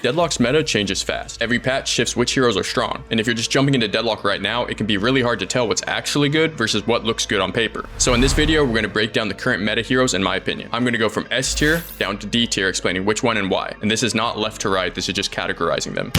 Deadlock's meta changes fast. Every patch shifts which heroes are strong, and if you're just jumping into Deadlock right now, it can be really hard to tell what's actually good versus what looks good on paper. So in this video, we're going to break down the current meta heroes in my opinion. I'm going to go from S tier down to D tier, explaining which one and why. And this is not left to right, this is just categorizing them.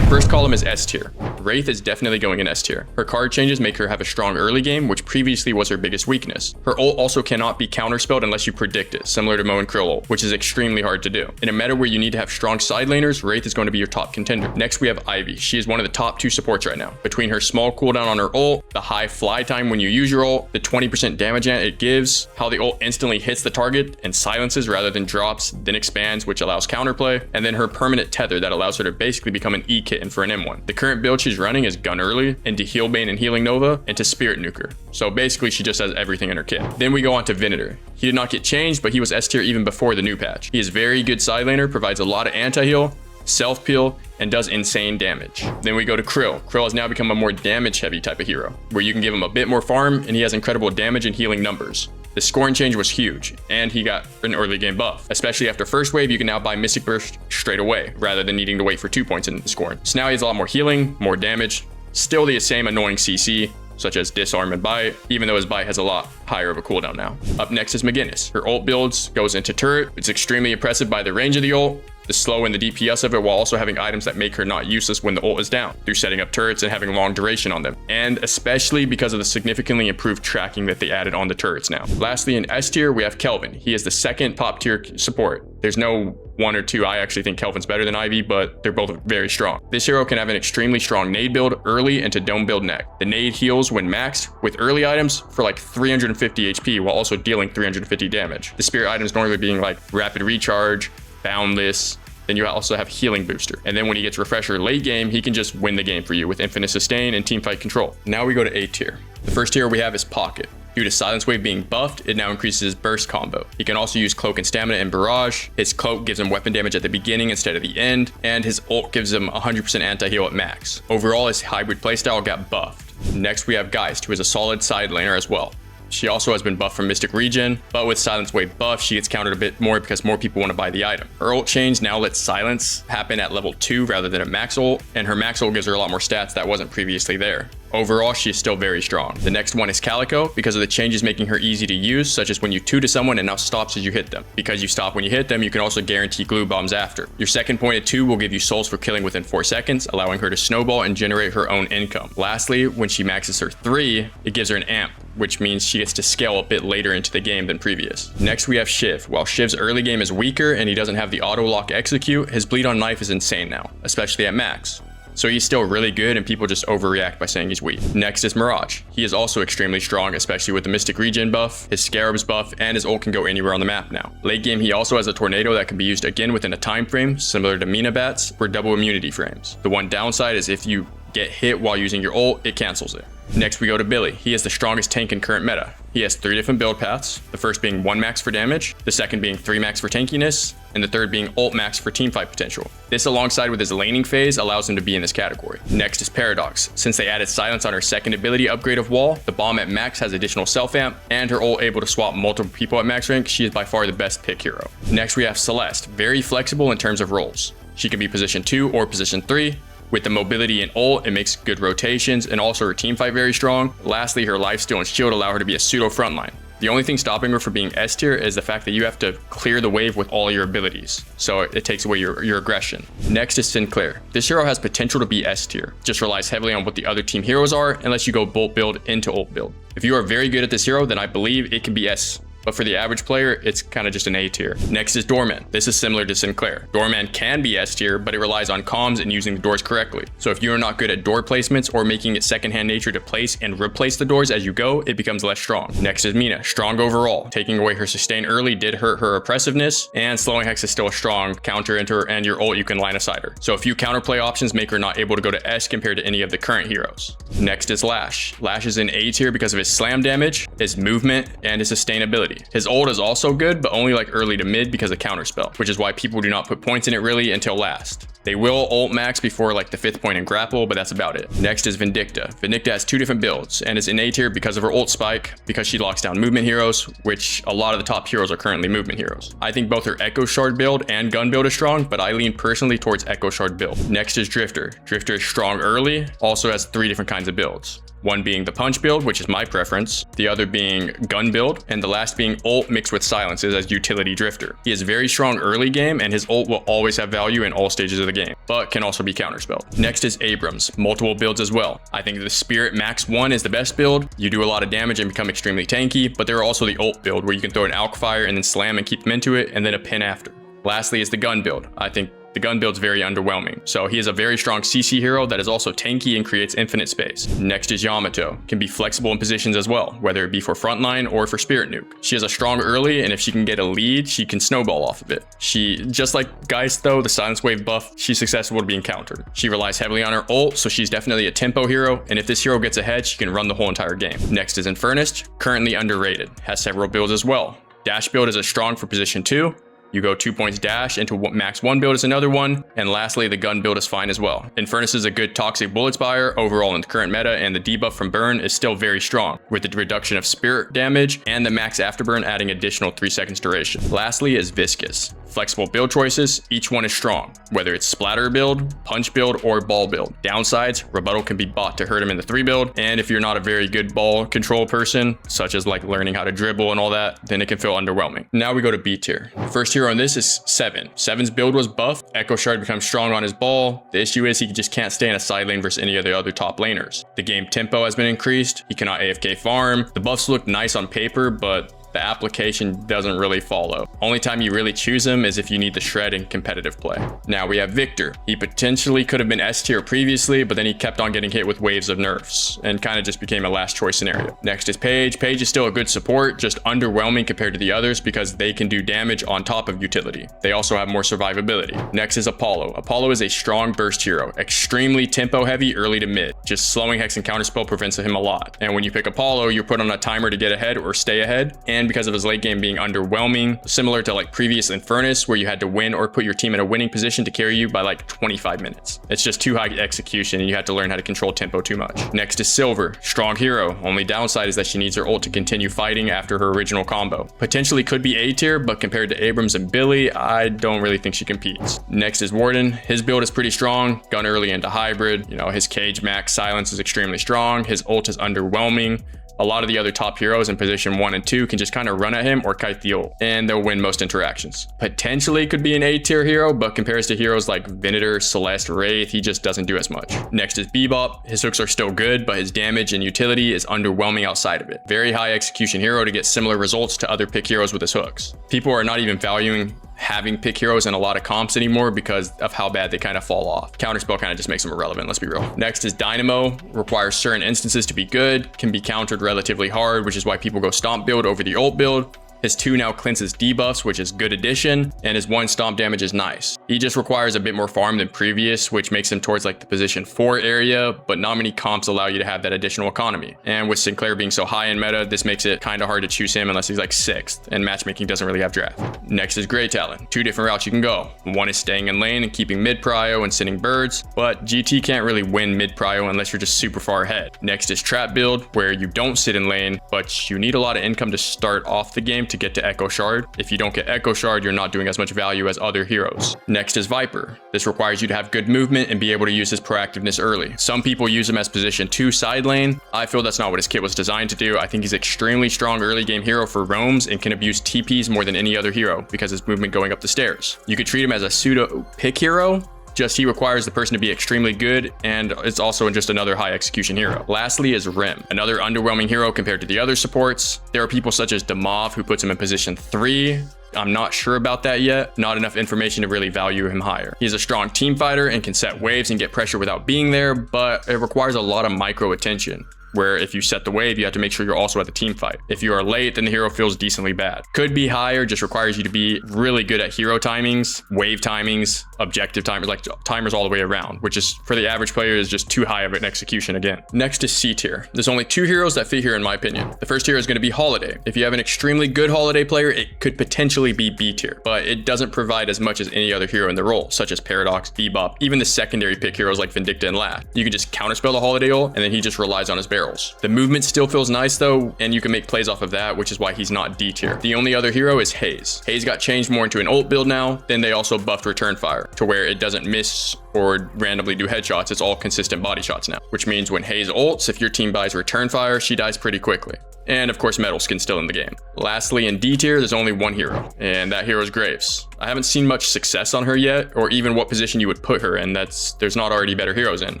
First column is S tier. Wraith is definitely going in S tier. Her card changes make her have a strong early game, which previously was her biggest weakness. Her ult also cannot be counterspelled unless you predict it, similar to Mo and Krill ult, which is extremely hard to do. In a meta where you need to have strong side laners, Wraith is going to be your top contender. Next we have Ivy. She is one of the top 2 supports right now. Between her small cooldown on her ult, the high fly time when you use your ult, the 20% damage it gives, how the ult instantly hits the target and silences rather than drops, then expands, which allows counterplay, and then her permanent tether that allows her to basically become an E kitten for an M1. The current build she's running is Gun Early, into Healbane and Healing Nova, and to Spirit Nuker. So basically she just has everything in her kit. Then we go on to Venator. He did not get changed, but he was S tier even before the new patch. He is very good side laner, provides a lot of anti-heal, self-peel, and does insane damage. Then we go to Krill. Krill has now become a more damage-heavy type of hero, where you can give him a bit more farm, and he has incredible damage and healing numbers. The scoring change was huge, and he got an early game buff. Especially after first wave, you can now buy Mystic Burst straight away, rather than needing to wait for 2 points in scoring. So now he has a lot more healing, more damage, still the same annoying CC, such as Disarm and Bite, even though his Bite has a lot higher of a cooldown now. Up next is McGinnis. Her ult builds goes into turret. It's extremely impressive by the range of the ult, the slow and the DPS of it, while also having items that make her not useless when the ult is down, through setting up turrets and having long duration on them, and especially because of the significantly improved tracking that they added on the turrets now. Lastly, in S tier, we have Kelvin. He is the second top tier support. There's no 1 or 2. I actually think Kelvin's better than Ivy, but they're both very strong. This hero can have an extremely strong nade build early into dome build neck. The nade heals when maxed with early items for like 350 HP while also dealing 350 damage. The spirit items normally being like rapid recharge, boundless. Then you also have healing booster. And then when he gets refresher late game, he can just win the game for you with infinite sustain and team fight control. Now we go to A tier. The first tier we have is Pocket. Due to Silence Wave being buffed, it now increases his burst combo. He can also use Cloak and Stamina and Barrage. His Cloak gives him weapon damage at the beginning instead of the end, and his ult gives him 100% anti-heal at max. Overall, his hybrid playstyle got buffed. Next we have Geist, who is a solid side laner as well. She also has been buffed from Mystic Regen, but with Silence Wave buff, she gets countered a bit more because more people want to buy the item. Her ult change now lets silence happen at level 2 rather than a max ult, and her max ult gives her a lot more stats that wasn't previously there. Overall, she is still very strong. The next one is Calico, because of the changes making her easy to use, such as when you 2 to someone and now stops as you hit them. Because you stop when you hit them, you can also guarantee glue bombs after. Your second point of 2 will give you souls for killing within 4 seconds, allowing her to snowball and generate her own income. Lastly, when she maxes her 3, it gives her an amp, which means she gets to scale a bit later into the game than previous. Next we have Shiv. While Shiv's early game is weaker and he doesn't have the auto lock execute, his bleed on knife is insane now, especially at max. So he's still really good and people just overreact by saying he's weak. Next is Mirage. He is also extremely strong, especially with the Mystic Regen buff, his Scarab's buff, and his ult can go anywhere on the map now. Late game, he also has a Tornado that can be used again within a time frame, similar to Mina Bats, for double immunity frames. The one downside is if you get hit while using your ult, it cancels it. Next we go to Billy. He is the strongest tank in current meta. He has 3 different build paths, the first being 1 max for damage, the second being 3 max for tankiness, and the third being ult max for teamfight potential. This alongside with his laning phase allows him to be in this category. Next is Paradox. Since they added silence on her second ability upgrade of Wall, the bomb at max has additional self amp, and her ult able to swap multiple people at max rank, she is by far the best pick hero. Next we have Celeste, very flexible in terms of roles. She can be position 2 or position 3. With the mobility and ult, it makes good rotations, and also her teamfight very strong. Lastly, her lifesteal and shield allow her to be a pseudo frontline. The only thing stopping her from being S tier is the fact that you have to clear the wave with all your abilities, so it takes away your aggression. Next is Sinclair. This hero has potential to be S tier, just relies heavily on what the other team heroes are unless you go bolt build into ult build. If you are very good at this hero, then I believe it can be S. But for the average player, it's kind of just an A tier. Next is Doorman. This is similar to Sinclair. Doorman can be S tier, but it relies on comms and using the doors correctly. So if you are not good at door placements or making it secondhand nature to place and replace the doors as you go, it becomes less strong. Next is Mina. Strong overall. Taking away her sustain early did hurt her oppressiveness, and slowing hex is still a strong counter into her, and your ult you can line aside her. So a few counterplay options make her not able to go to S compared to any of the current heroes. Next is Lash. Lash is in A tier because of his slam damage, his movement, and his sustainability. early. His ult is also good, but only like early to mid because of counterspell, which is why people do not put points in it really until last. They will ult max before like the 5th point in grapple, but that's about it. Next is Vindicta. Vindicta has 2 different builds and is in A tier because of her ult spike, because she locks down movement heroes, which a lot of the top heroes are currently movement heroes. I think both her Echo Shard build and gun build is strong, but I lean personally towards Echo Shard build. Next is Drifter. Drifter is strong early, also has 3 different kinds of builds. One being the punch build, which is my preference, the other being gun build, and the last being ult mixed with silences as utility drifter. He is very strong early game, and his ult will always have value in all stages of the game, but can also be counterspelled. Next is Abrams, multiple builds as well. I think the Spirit Max 1 is the best build. You do a lot of damage and become extremely tanky, but there are also the ult build where you can throw an Alk Fire and then slam and keep them into it, and then a pin after. Lastly is the gun build. I think the gun build's very underwhelming. So he is a very strong CC hero that is also tanky and creates infinite space. Next is Yamato. Can be flexible in positions as well, whether it be for frontline or for Spirit Nuke. She has a strong early, and if she can get a lead, she can snowball off of it. She, just like Geist though, the Silence Wave buff, she's susceptible to being countered. She relies heavily on her ult, so she's definitely a tempo hero, and if this hero gets ahead, she can run the whole entire game. Next is Infernus, currently underrated. Has several builds as well. Dash build is a strong for position 2. You go 2 points dash into max 1 build is another one. And lastly, the gun build is fine as well. Infernus is a good toxic bullets buyer overall in the current meta, and the debuff from burn is still very strong with the reduction of spirit damage and the max afterburn adding additional 3 seconds duration. Lastly is Viscous. Flexible build choices, each one is strong, whether it's splatter build, punch build, or ball build. Downsides, rebuttal can be bought to hurt him in the 3 build, and if you're not a very good ball control person, such as like learning how to dribble and all that, then it can feel underwhelming. Now we go to B tier. The first hero on this is Seven. Seven's build was buffed. Echo Shard becomes strong on his ball. The issue is he just can't stay in a side lane versus any of the other top laners. The game tempo has been increased. He cannot AFK farm. The buffs look nice on paper, but the application doesn't really follow. Only time you really choose him is if you need the shred in competitive play. Now we have Victor. He potentially could have been S tier previously, but then he kept on getting hit with waves of nerfs and kind of just became a last choice scenario. Next is Paige. Paige is still a good support, just underwhelming compared to the others because they can do damage on top of utility. They also have more survivability. Next is Apollo. Apollo is a strong burst hero, extremely tempo heavy early to mid. Just slowing Hex and Counterspell prevents him a lot. And when you pick Apollo, you're put on a timer to get ahead or stay ahead. And because of his late game being underwhelming, similar to like previous Infernus where you had to win or put your team in a winning position to carry you by like 25 minutes. It's just too high execution and you have to learn how to control tempo too much. Next is Silver, strong hero. Only downside is that she needs her ult to continue fighting after her original combo. Potentially could be A tier, but compared to Abrams and Billy, I don't really think she competes. Next is Warden. His build is pretty strong, gun early into hybrid. You know, his cage max silence is extremely strong. His ult is underwhelming. A lot of the other top heroes in position 1 and 2 can just kind of run at him or kite the ult, and they'll win most interactions. Potentially could be an A tier hero, but compares to heroes like Venator, Celeste, Wraith, he just doesn't do as much. Next is Bebop. His hooks are still good, but his damage and utility is underwhelming outside of it. Very high execution hero to get similar results to other pick heroes with his hooks. People are not even valuing having pick heroes in a lot of comps anymore because of how bad they kind of fall off. Counterspell kind of just makes them irrelevant, let's be real. Next is Dynamo. Requires certain instances to be good, can be countered relatively hard, which is why people go Stomp build over the ult build. His 2 now cleanses debuffs, which is good addition, and his 1 stomp damage is nice. He just requires a bit more farm than previous, which makes him towards like the position 4 area, but not many comps allow you to have that additional economy. And with Sinclair being so high in meta, this makes it kind of hard to choose him unless he's like 6th, and matchmaking doesn't really have draft. Next is Grey Talon. 2 different routes you can go. One is staying in lane and keeping mid prio and sending birds, but GT can't really win mid prio unless you're just super far ahead. Next is Trap build, where you don't sit in lane, but you need a lot of income to start off the game to get to Echo Shard. If you don't get Echo Shard, you're not doing as much value as other heroes. Next is Viper. This requires you to have good movement and be able to use his proactiveness early. Some people use him as position 2 side lane. I feel that's not what his kit was designed to do. I think he's extremely strong early game hero for roams and can abuse TPs more than any other hero because his movement going up the stairs. You could treat him as a pseudo pick hero, just he requires the person to be extremely good, and it's also just another high execution hero. Lastly is Rim, another underwhelming hero compared to the other supports. There are people such as Demov who puts him in position 3. I'm not sure about that yet. Not enough information to really value him higher. He's a strong team fighter and can set waves and get pressure without being there, but it requires a lot of micro attention. where if you set the wave, you have to make sure you're also at the team fight. If you are late, then the hero feels decently bad. Could be higher, just requires you to be really good at hero timings, wave timings, objective timers, like timers all the way around, which is for the average player is just too high of an execution again. Next is C tier. There's only 2 heroes that fit here in my opinion. The first hero is going to be Holiday. If you have an extremely good Holiday player, it could potentially be B tier, but it doesn't provide as much as any other hero in the role, such as Paradox, Bebop, even the secondary pick heroes like Vindicta and Lath. You can just counterspell the Holiday ult, and then he just relies on his barrels. The movement still feels nice though, and you can make plays off of that, which is why he's not D tier. The only other hero is Haze. Haze got changed more into an ult build now, then they also buffed return fire to where it doesn't miss or randomly do headshots, it's all consistent body shots now, which means when Haze ults, if your team buys return fire, she dies pretty quickly. And of course, Metal Skin's still in the game. Lastly, in D tier, there's only 1 hero, and that hero is Graves. I haven't seen much success on her yet, or even what position you would put her in. There's not already better heroes in.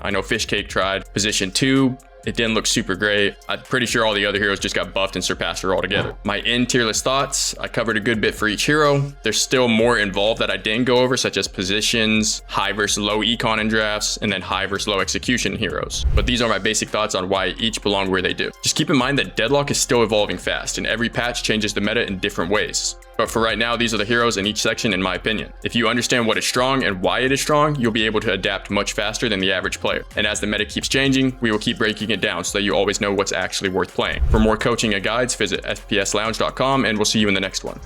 I know Fishcake tried position 2. It didn't look super great. I'm pretty sure all the other heroes just got buffed and surpassed her altogether. My end tier list thoughts, I covered a good bit for each hero. There's still more involved that I didn't go over, such as positions, high versus low econ in drafts, and then high versus low execution heroes. But these are my basic thoughts on why each belong where they do. Just keep in mind that Deadlock is still evolving fast, and every patch changes the meta in different ways. But for right now, these are the heroes in each section in my opinion. If you understand what is strong and why it is strong, you'll be able to adapt much faster than the average player. And as the meta keeps changing, we will keep breaking it down so that you always know what's actually worth playing. For more coaching and guides, visit FPSLounge.com, and we'll see you in the next one.